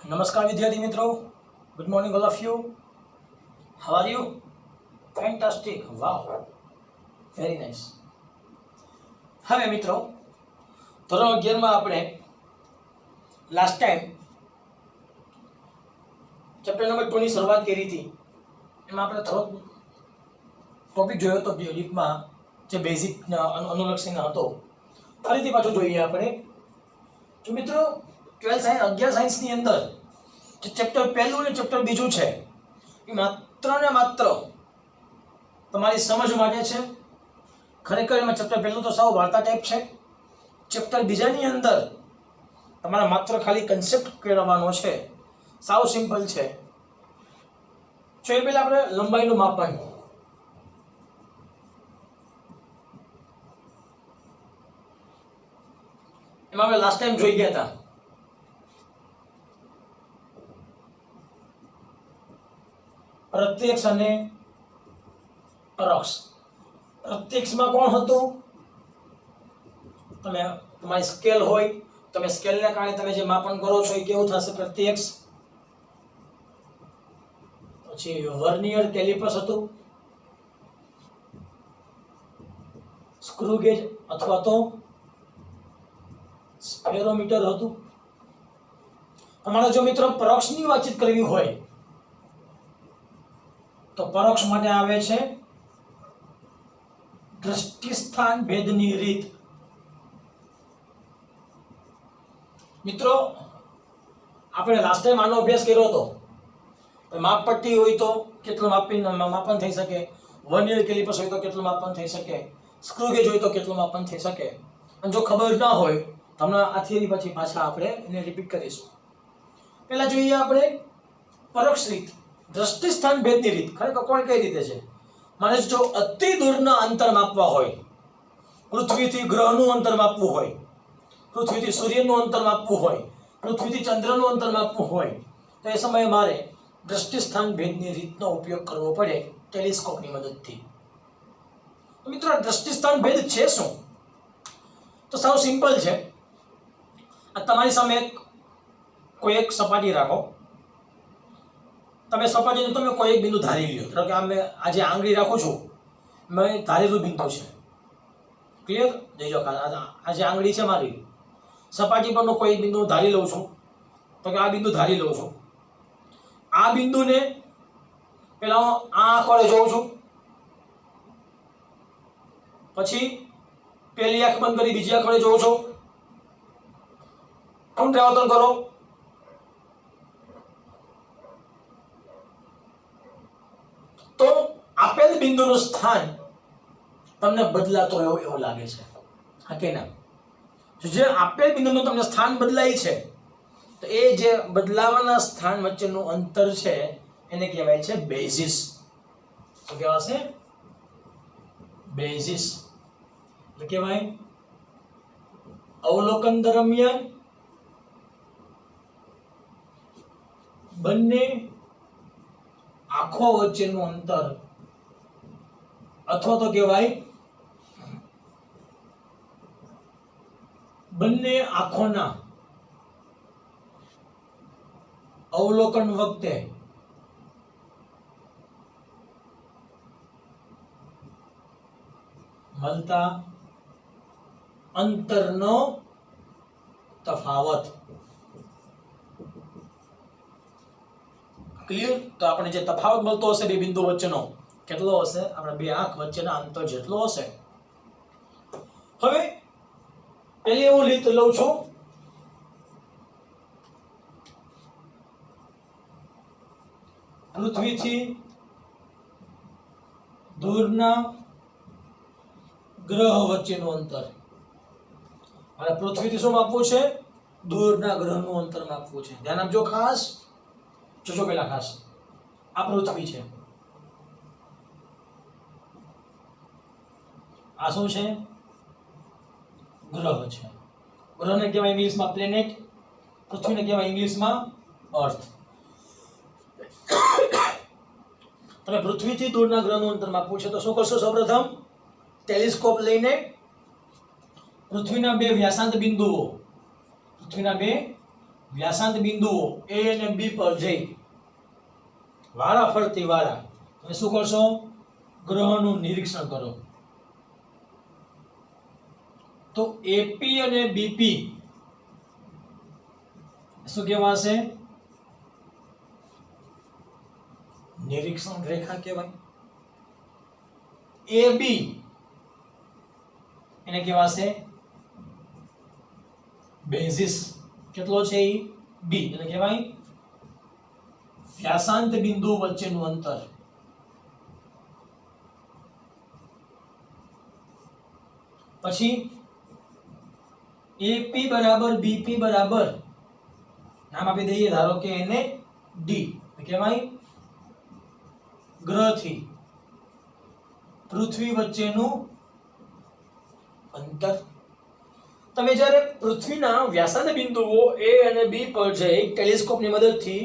नमस्कार विद्यार्थी मित्रों, good morning all of you. How are you? Fantastic, wow, very nice. હવે મિત્રો ધોરણ 11 માં આપણે લાસ્ટ ટાઈમ ચેપ્ટર નંબર 2 ની શરૂઆત કરી હતી. એમાં આપણે થોડો ટોપિક જોયો હતો ડીપમાં, જે બેઝિક અનુલક્ષીને હતો. ફરીથી પાછું જોઈએ આપણે. તો મિત્રો 12 સાયન્સ 11 સાયન્સની અંદર જે ચેપ્ટર પહેલું અને ચેપ્ટર બીજું છે એ માત્ર ને માત્ર તમારી સમજ માટે છે. ખરેખર એમાં ચેપ્ટર પહેલું તો સાવ વાર્તા ટાઈપ છે. ચેપ્ટર બીજાની અંદર તમારા માત્ર ખાલી કન્સેપ્ટ કેળવવાનો છે, સાવ સિમ્પલ છે. તો એ પહેલાં આપણે લંબાઈનું માપન. એમાં આપણે લાસ્ટ ટાઈમ જોઈ ગયા હતા પ્રત્યક્ષ અને પરોક્ષ. પ્રત્યક્ષમાં કોણ હતું? તમારી સ્કેલ હોય, તમે સ્કેલને કારણે તમે જે માપન કરો છો એ કેવું થશે? પ્રત્યક્ષ. પછી વર્નિયર કેલિપર્સ હતું, સ્ક્રૂ ગેજ અથવા તો સ્પેરોમીટર હતું. તમારે જો મિત્રો પરોક્ષની વાતચીત કરવી હોય તો પરોક્ષ માટે આવે છે દ્રષ્ટિસ્થાન ભેદની રીત. મિત્રો આપણે લાસ્ટ ટાઈમ આનો અભ્યાસ કર્યો હતો. માપપટ્ટી હોય તો કેટલું માપન થઈ શકે, વર્નિયર કેલિપર્સ હોય તો કેટલું માપન થઈ શકે, સ્ક્રૂ ગેજ હોય તો કેટલું માપન થઈ શકે. અને જો ખબર ના હોય તો હમણાં આ થિયરી પછી પાછા આપણે એને રિપીટ કરીશું. પહેલા જોઈએ આપણે પરોક્ષ રીત, દ્રષ્ટિસ્થાન ભેદની રીત. ખરેખર કોણ કઈ રીતે છે? મારે જો અતિ દૂરના અંતર માપવા હોય, પૃથ્વીથી ગ્રહનું અંતર માપવું હોય, પૃથ્વીથી સૂર્યનું અંતર માપવું હોય, પૃથ્વીથી ચંદ્રનું અંતર માપવું હોય, તો એ સમયે મારે દ્રષ્ટિસ્થાન ભેદની રીતનો ઉપયોગ કરવો પડે ટેલિસ્કોપની મદદથી. તો મિત્રો દ્રષ્ટિસ્થાન ભેદ છે શું? તો સાવ સિમ્પલ છે. આ તમારી સામે કોઈ એક સપાટી રાખો. તમે સપાટીનું તમે કોઈ એક બિંદુ ધારી લ્યો. ધારો કે આ જે આંગળી રાખું છું, મેં ધારેલું બિંદુ છે. ક્લિયર? જોઈજો, આ જે આંગળી છે મારી, સપાટી પરનો કોઈ બિંદુ ધારી લઉં છું. તો કે આ બિંદુ ધારી લઉં છું. આ બિંદુને પેલા હું આ આંખ વડે જોઉં છું, પછી પેલી આંખ બંધ કરી બીજી આંખ વડે જોઉં છું. પુનરાવર્તન કરો. તો આપેલ બિંદુનું સ્થાન તમને બદલાતો એવું લાગે છે, હા કે ના? જે આપેલ બિંદુનું તમને સ્થાન બદલાય છે, તો એ જે બદલાવાના સ્થાન વચ્ચેનું અંતર છે એને કહેવાય છે બેઝિસ. શું કહેવાશે? બેઝિસ. એટલે કહેવાય અવલોકન દરમિયાન બંને આંખો વચ્ચેનું અંતર, અથવા તો કહેવાય બંને આંખોના અવલોકન વખતે મળતા અંતરનો તફાવત. ક્લિયર? તો આપણે જે તફાવત મળતો હશે બે બિંદુ વચ્ચેનો, કેટલો હશે? આપણે બે આંખ વચ્ચેના અંતર જેટલો હશે. હવે પેલી હું રીત લઉં છું પૃથ્વીથી દૂરના ગ્રહ વચ્ચેનું અંતર. અને પૃથ્વીથી શું માપવું છે? દૂરના ગ્રહનું અંતર માપવું છે. ધ્યાન આપજો ખાસ. જોજો પેલા ખાસ, આ પૃથ્વી છે, આ શું છે? ગ્રહ છે. ગ્રહને કહેવાય ઇંગ્લિશમાં પ્લેનેટ, પૃથ્વીને કહેવાય ઇંગ્લિશમાં અર્થ. તમે પૃથ્વીથી દૂરના ગ્રહનું અંતર માપવું છે તો શું કરશો? સૌપ્રથમ ટેલિસ્કોપ લઈને પૃથ્વીના બે વ્યાસાંત બિંદુઓ, પૃથ્વીના બે વ્યાસાંત બિંદુઓ એ અને બી પર જઈ વારા ફરતી વારા તમે શું કરશો? ગ્રહોનું નિરીક્ષણ કરો. તો એપી અને બીપી શું કહેવાશે? નિરીક્ષણ રેખા કહેવાય. એ બી એને કહેવાશે બેઝિસ. કેટલો છે એ? બી એટલે કહેવાય વ્યાસાંત બિંદુ વચ્ચેનું અંતર. પછી એપી બરાબર બીપી બરાબર નામ આપી દઈએ, ધારો કે એને ડી કહેવાય ગ્રહથી પૃથ્વી વચ્ચેનું અંતર. તમે જ્યારે પૃથ્વીના વ્યાસાંત બિંદુઓ એ અને બી પર જઈ ટેલિસ્કોપની મદદથી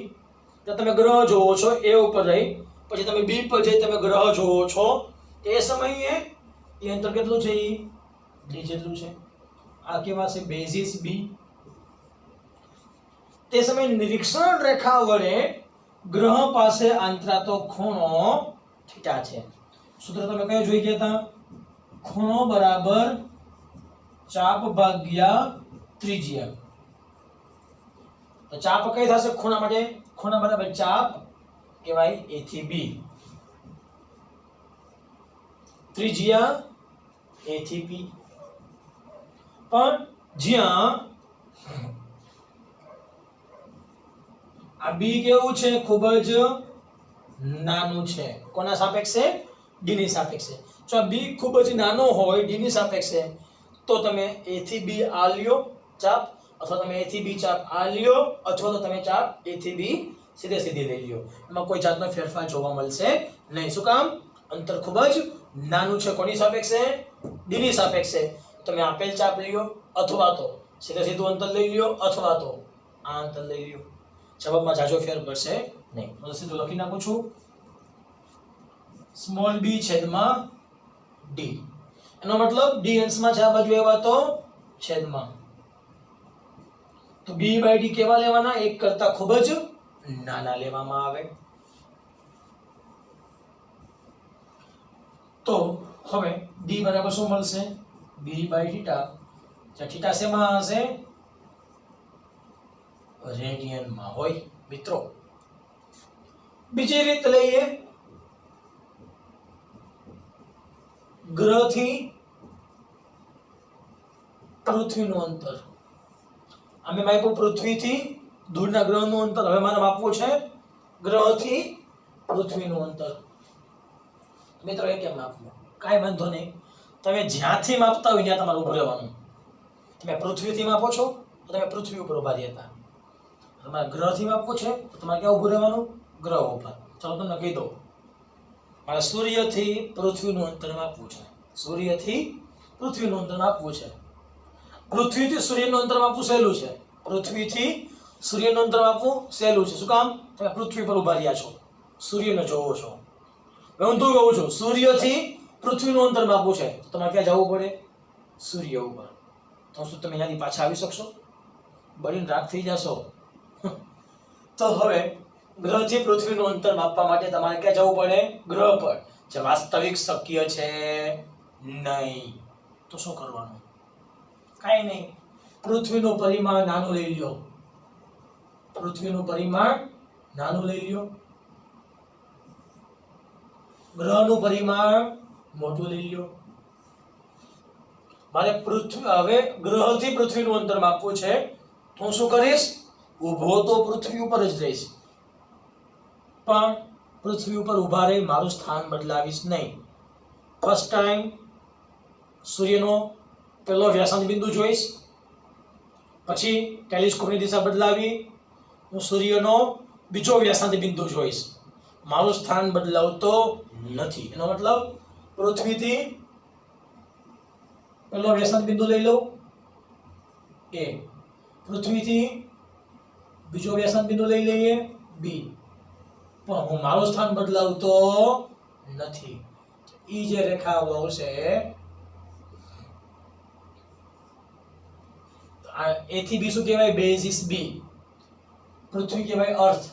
તમે ગ્રહ જોવો છો, એ ઉપર રહી પછી તમે બી પર જઈ તમે ગ્રહ જોવો છો, એ સમયે એ અંતર કેટલું છે? ડી જેટલું છે. આ કહેવાશે બેઝિસ બી. તે સમયે નિરીક્ષણ રેખા વડે ગ્રહ પાસે આંતરાતો ખૂણો થીટા છે. સૂત્ર તમે કયો જોઈ ગયા હતા? ખૂણો બરાબર ચાપ ભાગ્યા ત્રિજ્યા. તો ચાપ કઈ થશે ખૂણા માટે? ખૂણા બરાબર ચાપ કહેવાય એ થી બી, ત્રિજ્યા એ થી પી. પણ જ્યાં આ બી કેવું છે? ખૂબ જ નાનું છે. કોના સાપેક્ષે? ડી ની સાપેક્ષે. જો આ બી ખૂબ જ નાનો હોય ડી ની સાપેક્ષે તો તમે એ થી બી આ લ્યો ચાપ, અથવા તમે એ થી બી ચાપ આ લ્યો, અથવા તો તમે ચાપ એ થી બી સીધે સીધી લઈ લ્યો. એમાં કોઈ જાતનો ફેરફાર જોવા મળશે નહીં. શું કામ? અંતર ખૂબ જ નાનું છે. કોની સાપેક્ષે? ડી ની સાપેક્ષે. તમે આપેલ ચાપ લ્યો, અથવા તો સીધે સીધું અંતર લઈ લ્યો, અથવા તો આ અંતર લઈ લ્યો. જવાબમાં જાજો ફેર પડશે નહીં. હું સીધું લખી નાખું છું સ્મોલ બી છેદમાં ડી. એનો મતલબ ડી અંશમાં છે આ બાજુ એવા તો છેદમાં. તો બી બાય ડી કેવા લેવાના? એક કરતા ખૂબ જ નાના લેવામાં આવે. તો હવે ડી બરાબર શું મળશે? બી બાય થીટા. થીટા શેમાં હશે? રેડિયનમાં હોય. મિત્રો બીજી રીત લઈએ. ગ્રહથી પૃથ્વીનું અંતર. અમે માપ્યું પૃથ્વીથી દૂરના ગ્રહનું અંતર. હવે મારે માપવું છે ગ્રહથી પૃથ્વીનું અંતર. મિત્રો એ કેમ માપવું? કાંઈ વાંધો નહીં. તમે જ્યાંથી માપતા હોય ત્યાં તમારે ઊભું રહેવાનું. તમે પૃથ્વીથી માપો છો તો તમે પૃથ્વી ઉપર ઊભા રહેતા. તમારે ગ્રહથી માપવું છે તો તમારે ક્યાં ઊભું રહેવાનું? ગ્રહ ઉપર. ચાલો તમને કહી દઉં. મારે સૂર્યથી પૃથ્વીનું અંતર માપવું છે. સૂર્યથી પૃથ્વીનું અંતર માપવું છે. પૃથ્વીથી સૂર્યનું અંતર માપવું સહેલું છે. પૃથ્વીથી સૂર્યનું અંતર માપવું સહેલું છે. શું કામ? તમે પૃથ્વી પર ઊભા રહ્યા છો, સૂર્યને જોવો છો. હું તો કહું છું સૂર્યથી પૃથ્વીનું અંતર માપવું છે તો તમારે ક્યાં જવું પડે? સૂર્ય ઉપર. તો શું તમે અહીંયાથી પાછા આવી શકશો? બળીને રાખ થઈ જશો. તો હવે ગ્રહથી પૃથ્વીનું અંતર માપવા માટે તમારે ક્યાં જવું પડે? ગ્રહ પર. જે વાસ્તવિક શક્ય છે નહીં. તો શું કરવાનું? કાંઈ નહીં. પૃથ્વીનું પરિમાણ નાનું લઈ લ્યો. પૃથ્વીનું પરિમાણ નાનું લઈ લ્યો. ગ્રહનું પરિમાણ મોટું લઈ લ્યો. મારે હવે ગ્રહથી પૃથ્વીનું અંતર માપવું છે તો હું શું કરીશ? ઊભો તો પૃથ્વી ઉપર જ રહીશ, પણ પૃથ્વી ઉપર ઊભા રહી મારું સ્થાન બદલાવીશ નહીં. ફર્સ્ટ ટાઈમ સૂર્યનો પહેલો વ્યાસાંત બિંદુ જોઈશ, પછી ટેલિસ્કોપની દિશા બદલાવી હું સૂર્યનો બીજો વ્યાસાંત બિંદુ જોઈશ. મારું સ્થાન બદલાવતો નથી. એનો મતલબ પૃથ્વીથી પહેલો વ્યાસાંત બિંદુ લઈ લઉં એ, પૃથ્વીથી બીજો વ્યાસાંત બિંદુ લઈ લઈએ બી, પણ હું મારું સ્થાન બદલાવતો નથી. ઈ જે રેખા આવશે એ થી બી શું કહેવાય? બેઝિસ બી. પૃથ્વી કહેવાય અર્થ,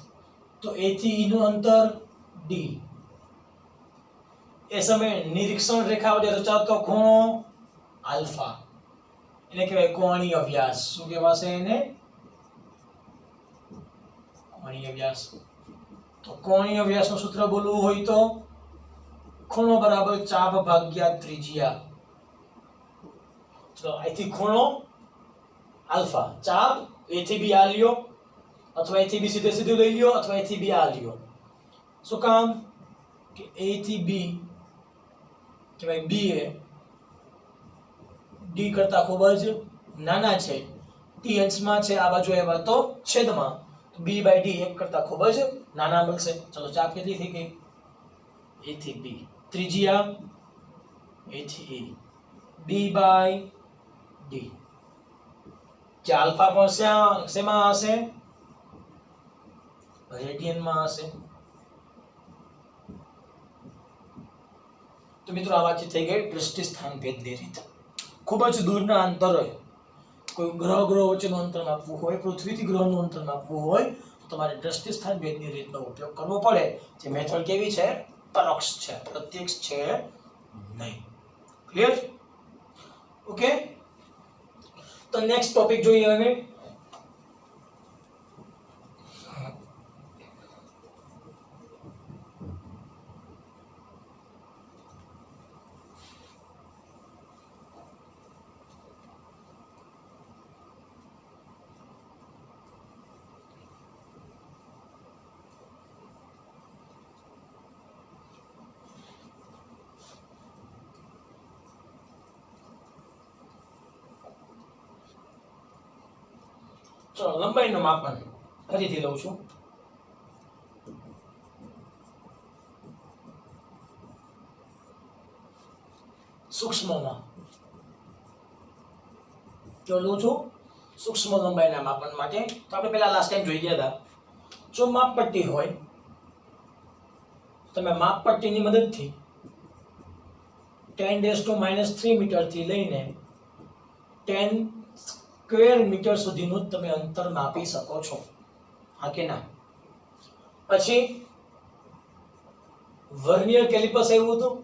તો A થી E નું અંતર D. એ સમયે નિરીક્ષણ રેખા વડે રચાતો ખૂણો આલ્ફા, એને કહેવાય કોણીય વ્યાસ. શું કહેવાશે એને? કોણીય વ્યાસ. તો કોણીય વ્યાસનું સૂત્ર બોલવું હોય તો ખૂણો બરાબર ચાપ ભાગ્યા ત્રિજ્યા. ચલો અહીંથી ખૂણો આલ્ફા, ચાપ A થી B આ લ્યો, અથવા A થી B સીધે સીધું લઈ લ્યો, અથવા A થી B આ લ્યો. શું કામ? કે A થી B કહેવાય B એ D કરતા ખૂબ જ નાના છે, T અંશમાં છે આ બાજુ આવ્યા તો છેદમાં, તો B બાય D 1 કરતા ખૂબ જ નાના બનશે. ચલો ચાપ કેટલી થઈ ગઈ? A થી B, ત્રિજ્યા A થી E, B બાય D. જે આલ્ફા પણ શેમાં હશે? રેડિયનમાં હશે. તો મિત્રો આ વાતચીત થઈ ગઈ દ્રષ્ટિ સ્થાન ભેદની રીત. ખૂબ જ દૂરના અંતરે કોઈ ગ્રહ વચ્ચેનું અંતર માપવું હોય, પૃથ્વીથી ગ્રહનું અંતર માપવું હોય, તો તમારે દ્રષ્ટિ સ્થાન ભેદની રીતનો ઉપયોગ કરવો પડે. જે મેથડ કેવી છે? પરોક્ષ છે, પ્રત્યક્ષ છે નહીં. ક્લિયર? ઓકે, તો નેક્સ્ટ ટોપિક જોઈએ હવે. ચલો લંબાઈનું માપન ફરીથી લઉં છું. સૂક્ષ્મમાં જો લઉં છું સૂક્ષ્મ લંબાઈના માપન માટે, તો આપણે પહેલા લાસ્ટ ટાઈમ જોઈ ગયા હતા. જો માપપટ્ટી હોય, તમે માપપટ્ટીની મદદથી 10⁻³ મીટરથી લઈને 10 સ્ક્વેર મીટર સુધીનું તમે અંતર માપી શકો છો. હા કે ના? પછી વર્નિયર કેલિપર્સ આવ્યું હતું,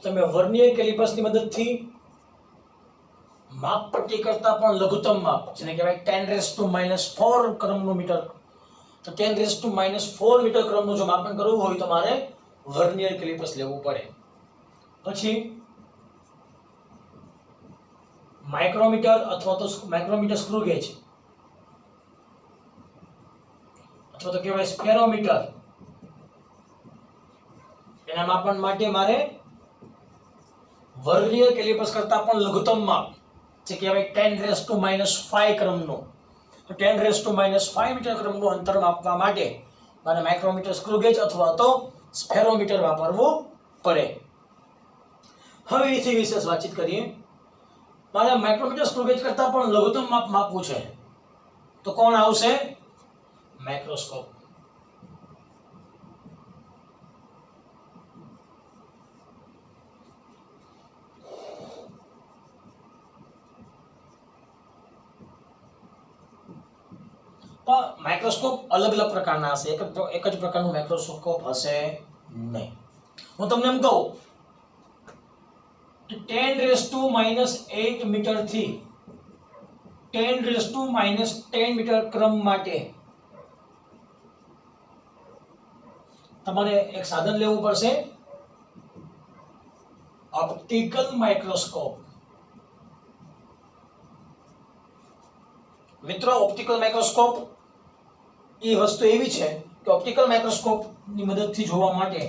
તમે વર્નિયર કેલિપર્સની મદદથી માપપટ્ટી કરતા પણ લઘુત્તમ માપ, જેને કહેવાય 10⁻⁴ ક્રમનું મીટર, તો 10⁻⁴ મીટર ક્રમનું જો માપન કરવું હોય તો મારે વર્નિયર કેલિપર્સ લેવું પડે. પછી માઇક્રોમીટર અથવા તો માઇક્રોમીટર સ્ક્રૂ ગેજ અથવા તો કહેવાય સ્ફેરોમીટર, એના માપન માટે મારે વર્નિયર કેલિપર્સ કરતા પણ લઘુત્તમ માપ, જે કહેવાય 10⁻⁵ ક્રમનું, તો 10⁻⁵ મીટર ક્રમનું અંતર માપવા માટે મારે માઇક્રોમીટર સ્ક્રૂ ગેજ અથવા તો સ્ફેરોમીટર વાપરવું પડે. હવે એથી વિશેષ વાતચીત કરીએ. મારે માઇક્રોમીટર સ્ક્રૂ ગેજ કરતા પણ લઘુત્તમ માપ માપવું છે, તો કોણ આવશે? માઇક્રોસ્કોપ. પણ માઇક્રોસ્કોપ અલગ અલગ પ્રકારના હશે, એક જ પ્રકારનું માઇક્રોસ્કોપ હશે નહીં. હું તમને એમ કહું 10⁻⁸ મીટરથી 10⁻⁻10 મીટર ક્રમ માટે તમારે એક સાધન લેવું પડશે, ઓપ્ટિકલ માઇક્રોસ્કોપ. મિત્રો ઓપ્ટિકલ માઇક્રોસ્કોપ એ વસ્તુ એવી છે કે ઓપ્ટિકલ માઇક્રોસ્કોપની મદદથી જોવા માટે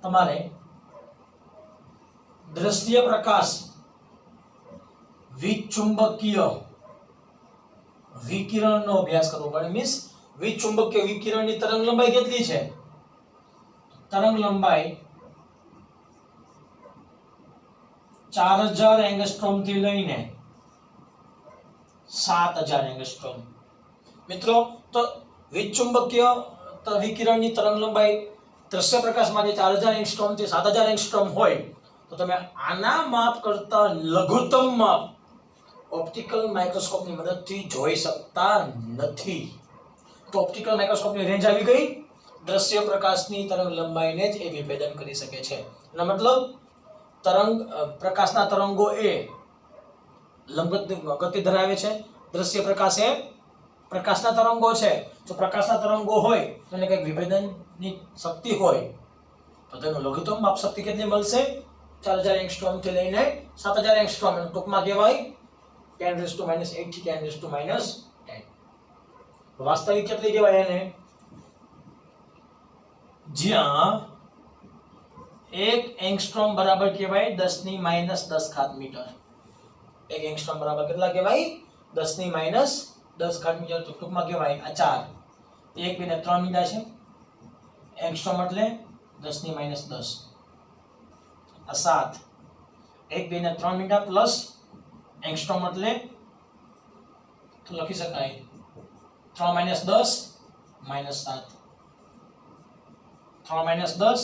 તમારે દ્રશ્ય પ્રકાશ વિચુંબકીય વિકિરણનો અભ્યાસ કરવો પડે. મીન્સ વિચુંબકીય વિકિરણની તરંગ લંબાઈ કેટલી છે? તરંગ લંબાઈ 4000 એંગસ્ટ્રોમ થી લઈને 7000 એંગસ્ટ્રોમ. મિત્રો તો વિચુંબકીય વિકિરણની તરંગ લંબાઈ દ્રશ્ય પ્રકાશ માટે 4000 એંગસ્ટ્રોમ થી 7000 એંગસ્ટ્રોમ હોય, તો તમે આના માપ કરતા લઘુત્તમ માપ ઓપ્ટિકલ માઇક્રોસ્કોપની મદદથી જોઈ શકતા નથી. તો ઓપ્ટિકલ માઇક્રોસ્કોપની રેન્જ આવી ગઈ. દ્રશ્ય પ્રકાશની તરંગ લંબાઈને જ એ વિભેદન કરી શકે છે. એનો મતલબ પ્રકાશના તરંગો એ લંબગત ગતિ ધરાવે છે. દ્રશ્ય પ્રકાશ એ પ્રકાશના તરંગો છે. જો પ્રકાશના તરંગો હોય તો એને કંઈક વિભેદનની શક્તિ હોય તો તેનું લઘુત્તમ માપ શક્તિ કેટલી મળશે? 4000 એંગસ્ટ્રોમ થી લઈને 7000 એંગસ્ટ્રોમ. ટૂંકમાં કહેવાય 10⁻⁸ થી 10⁻⁻10. વાસ્તવિક કેટલી કહેવાય એને? જ્યાં 1 એંગસ્ટ્રોમ બરાબર કહેવાય 10⁻10 મીટર. 1 એંગસ્ટ્રોમ બરાબર કેટલા કહેવાય? 10⁻10 મીટર. ટૂંકમાં કહેવાય આ 4 1 2 ને 3 મીટર છે. એંગસ્ટ્રોમ એટલે 10⁻10. આ 7 1 2 ને 3 મીટર પ્લસ એંગસ્ટ્રોમ એટલે તો લખી શકાય 3 - 10 - 7. 3 - 10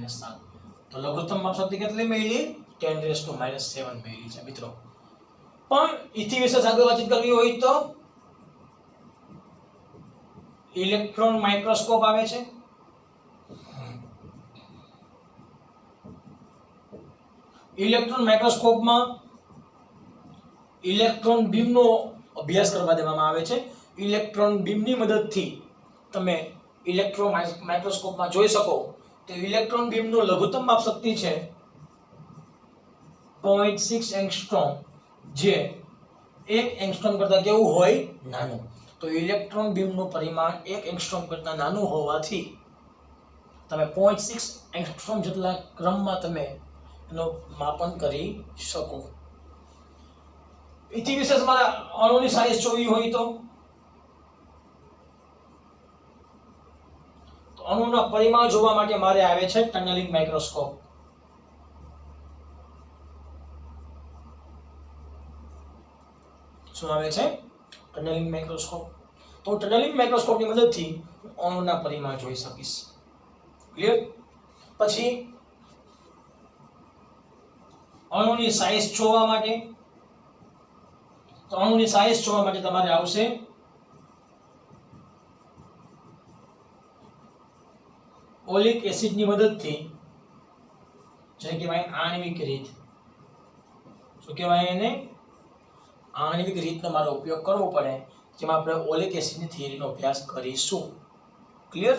- 7. તો લઘુત્તમ માપ શક્તિ કેટલી મળી? 10⁻⁷ મળી છે મિત્રો. પણ ઇથી વિશે આગળ વાતચીત કરવી હોય તો ઇલેક્ટ્રોન માઇક્રોસ્કોપ આવે છે. ઇલેક્ટ્રોન માઇક્રોસ્કોપમાં ઇલેક્ટ્રોન બીમનો અભ્યાસ કરવા દેવામાં આવે છે. ઇલેક્ટ્રોન બીમની મદદથી તમે ઇલેક્ટ્રોન માઇક્રોસ્કોપમાં જોઈ શકો તો ઇલેક્ટ્રોન બીમનું લઘુત્તમ માપ શક્તિ છે 0.6 એંગસ્ટ્રોમ, જે 1 એંગસ્ટ્રોમ કરતાં કેવું હોય? નાનું. તો ઇલેક્ટ્રોન બીમનું પરિમાણ 1 એંગસ્ટ્રોમ કરતાં નાનું હોવાથી તમે 0.6 એંગસ્ટ્રોમ જેટલા ક્રમમાં તમે એનું માપન કરી શકો. એથી વિશેષ મારા અણુની સાઈઝ જોવી હોય તો અણુના પરિમાણ જોવા માટે મારે આવે છે ટનલિંગ માઇક્રોસ્કોપ. શું આવે છે? Tunnelling microscope. તો ટનલિંગ માઇક્રોસ્કોપની મદદથી અણુના પરિમાણ જોઈ શકીશ. ક્લિયર? પછી અણુની સાઈઝ જોવા માટે તમારે આવશે ઓલિક એસિડની મદદથી, જેને કહેવાય આણ્વિક રીત. શું કહેવાય એને? આણ્વિક રીતનો મારો ઉપયોગ કરવો પડે, જેમાં આપણે ઓલિક એસિડની થિયરીનો અભ્યાસ કરીશું. ક્લિયર?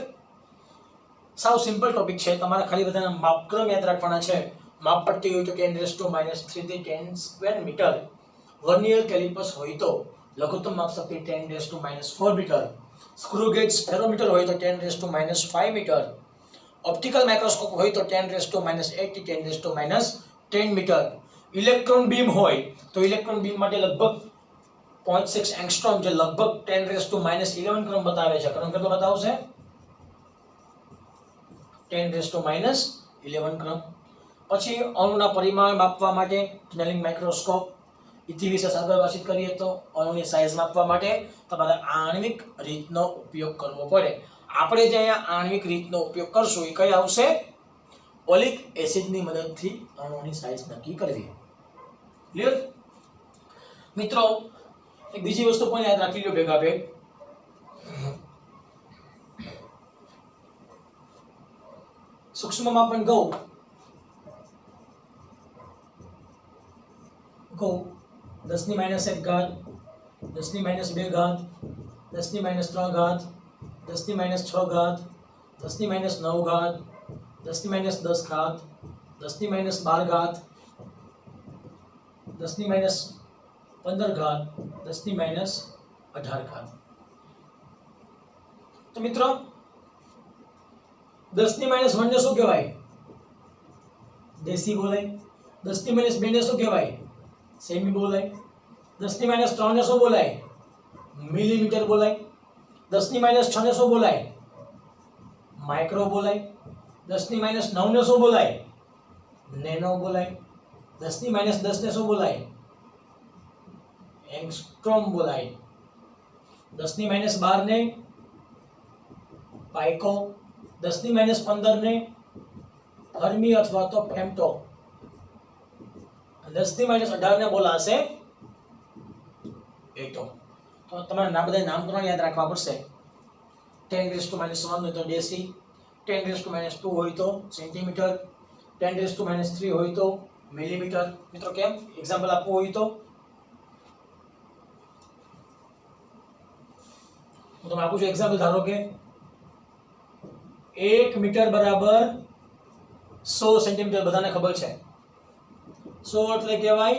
સાવ સિમ્પલ ટોપિક છે. તમારે ખાલી બધાના માપક્રમ યાદ રાખવાના છે. માપપટ્ટી હોય તો 10⁻³ થી 10² મીટર. વર્નિયર કેલિપર્સ હોય તો લઘુત્તમ માપ શક્તિ 10⁻⁴ મીટર. સ્ક્રૂ ગેજ સ્પેરોમીટર હોય તો 10⁻⁵ મીટર. ઓપ્ટિકલ માઇક્રોસ્કોપ હોય તો 10⁻⁸ થી 10⁻10 મીટર. ઇલેક્ટ્રોન બીમ હોય તો ઇલેક્ટ્રોન બીમ માટે લગભગ 0.6 એંગસ્ટ્રોમ, જે લગભગ 10⁻11 ક્રમ બતાવે છે. ક્રમ કેટલો બતાવશે? 10⁻11 ક્રમ. પછી અણુના પરિમાણ માપવા માટે ટનલિંગ માઇક્રોસ્કોપ. ઇથી વિશે આગળ વાતચીત કરીએ તો અણુની સાઈઝ માપવા માટે તમારે આણ્વિક રીતનો ઉપયોગ કરવો પડે. આપણે જે અહીંયા આણ્વિક રીતનો ઉપયોગ કરશું એ કઈ આવશે? ઓલિક એસિડની મદદથી અણુની સાઈઝ નક્કી કરવી. ક્લિયર? મિત્રો, એક બીજી વસ્તુ પણ યાદ રાખી લો ભેગા ભેગ. સૂક્ષ્મ માપન ઘઉં 10⁻⁴ ઘાત, 10⁻², 10⁻³ ઘાત, 10⁻⁶ ઘાત, 10⁻⁹ ઘાત, 10⁻10 ઘાત, 10⁻12 ઘાત, 10⁻15 ઘાત, 10⁻18 ઘાત. તો મિત્રો 10⁻1 ને શું કહેવાય? દેશી બોલાય. 10⁻2 ને શું કહેવાય? સેમી બોલાય. 10⁻3 ને શું બોલાય? મિલીમીટર બોલાય. 10⁻6 ને શું બોલાય? માઇક્રો બોલાય. 10⁻9 ને શું બોલાય? નેનો બોલાય. 10⁻10 ને શું બોલાય? એંગસ્ટ્રોમ બોલાય. 10⁻12 ને પાઇકો. 10⁻15 ને ફર્મી અથવા તો ફેમ્ટો. 10⁻18 ને બોલાશે એટમ. તો તમારે ના બધા નામકરણ યાદ રાખવા પડશે. 10⁻⁻1 હોય તો ડેસી, 10⁻⁻2 હોય તો સેન્ટીમીટર, 10⁻⁻3 હોય તો મિલીમીટર. મિત્રો કેમ એક્ઝામ્પલ આપવું હોય તો હું તમને આપું છું એક્ઝામ્પલ. ધારો કે 1 મીટર બરાબર 100 સેન્ટીમીટર. બધાને ખબર છે 100 એટલે કહેવાય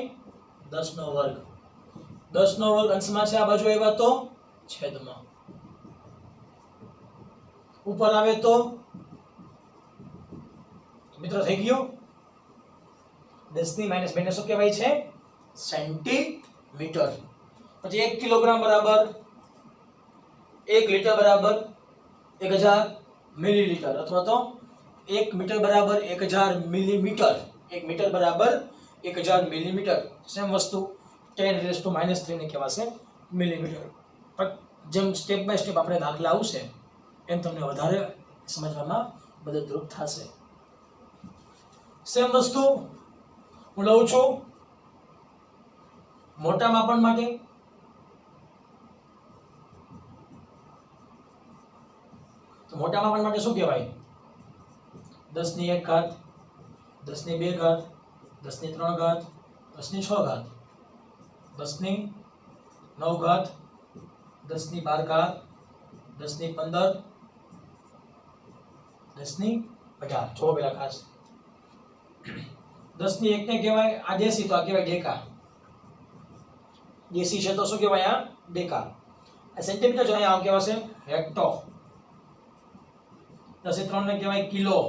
10 નો વર્ગ. 10 નો વર્ગ અંશમાં છે, આ બાજુ આવ્યા તો છેદમાં, ઉપર આવે તો મિત્રો થઈ ગયું 10 ની -2 ને શું કહેવાય છે? સેન્ટીમીટર. પછી 1 કિલોગ્રામ બરાબર 1 લીટર બરાબર 1000 મિલીલીટર, અથવા તો 1 મીટર બરાબર 1000 મિલીમીટર. 1 મીટર બરાબર 1000 મિલીમીટર. સેમ વસ્તુ 10⁻³ ને કહેવાશે મિલીમીટર. પણ જેમ સ્ટેપ બાય સ્ટેપ આપણે દાખલા આવશે એમ તમને વધારે સમજવામાં મદદરૂપ થશે. સેમ વસ્તુ હું લઉં છું મોટા માપન માટે. તો મોટા માપન માટે શું કહેવાય? 10 ની 1 ઘાત, 10 ની 2 ઘાત, 10 ની 3 ઘાત, 10 ની 6 ઘાત, 10 ની 9 ઘાત, 10 ની 12 ઘાત, 10 ની 15, 10 ની 18. જો પેલા ખાસ 10 ની 1 ને કહેવાય આ દેશી, તો આ કહેવાય ડેકા. દેશી છે તો શું કહેવાય? આ ડેકા. આ સેન્ટીમીટર જો અહીંયા કહેવાશે હેક્ટો. 10 ની 3 ને કહેવાય કિલો,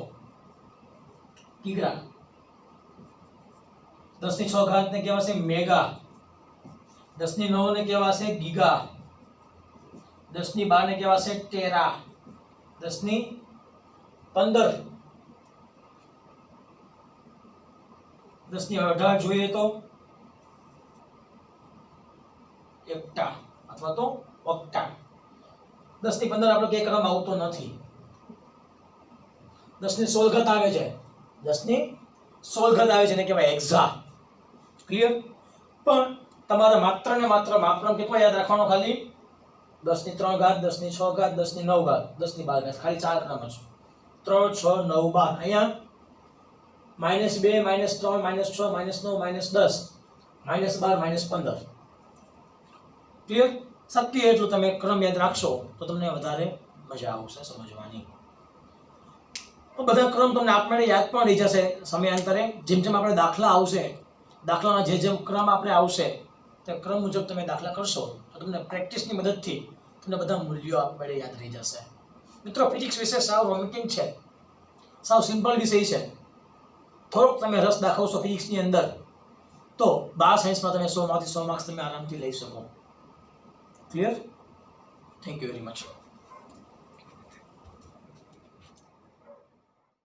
કિગ્રા. 10 ની 6 ઘાત ને કહેવાશે મેગા. 10 ની 9 ને કહેવાશે ગીગા. 10 ની 12 ને કહેવાશે ટેરા. 10 ની 15, 10 ની 18 જોઈએ તો એકટા અથવા તો ઓક્ટા. 10 ની 15 આપણે કે ક્રમ આવતો નથી. 10 ની 16 ઘાત આવે છે, 10 ની 16 ઘાત આવે છે એને કહેવાય હેક્સા. ક્લિયર? પણ તમારે માત્ર ને માત્ર માપક્રમ કેટલો યાદ રાખવાનો? ખાલી 10 ની 3 ઘાત, 10 ની 6 ઘાત, 10 ની 9 ઘાત, 10 ની 12 ઘાત. ખાલી 4 ક્રમ છે. 3, 6, 9, 12. અહીંયા -2, -3, -6, -9, -10, -12, -15. ક્લિયર? શક્ય એટલું તમે ક્રમ યાદ રાખશો તો તમને વધારે મજા આવશે સમજવાની. તો બધા ક્રમ તમને આપમેળે યાદ પણ રહી જશે સમયાંતરે. જેમ જેમ આપણે દાખલા આવશે, દાખલાના જે ક્રમ આપણે આવશે તે ક્રમ મુજબ તમે દાખલા કરશો તો તમને પ્રેક્ટિસની મદદથી તમને બધા મૂલ્યો આપમેળે યાદ રહી જશે. મિત્રો ફિઝિક્સ વિશે સાવ રોમેન્ટિક છે, સાવ સિમ્પલ વિષય છે. થોડોક તમે રસ દાખવશો ફિઝિક્સની અંદર તો 12 સાયન્સમાં તમે 100 માંથી 100 માર્ક્સ તમે આરામથી લઈ શકો. Clear? Thank you very much.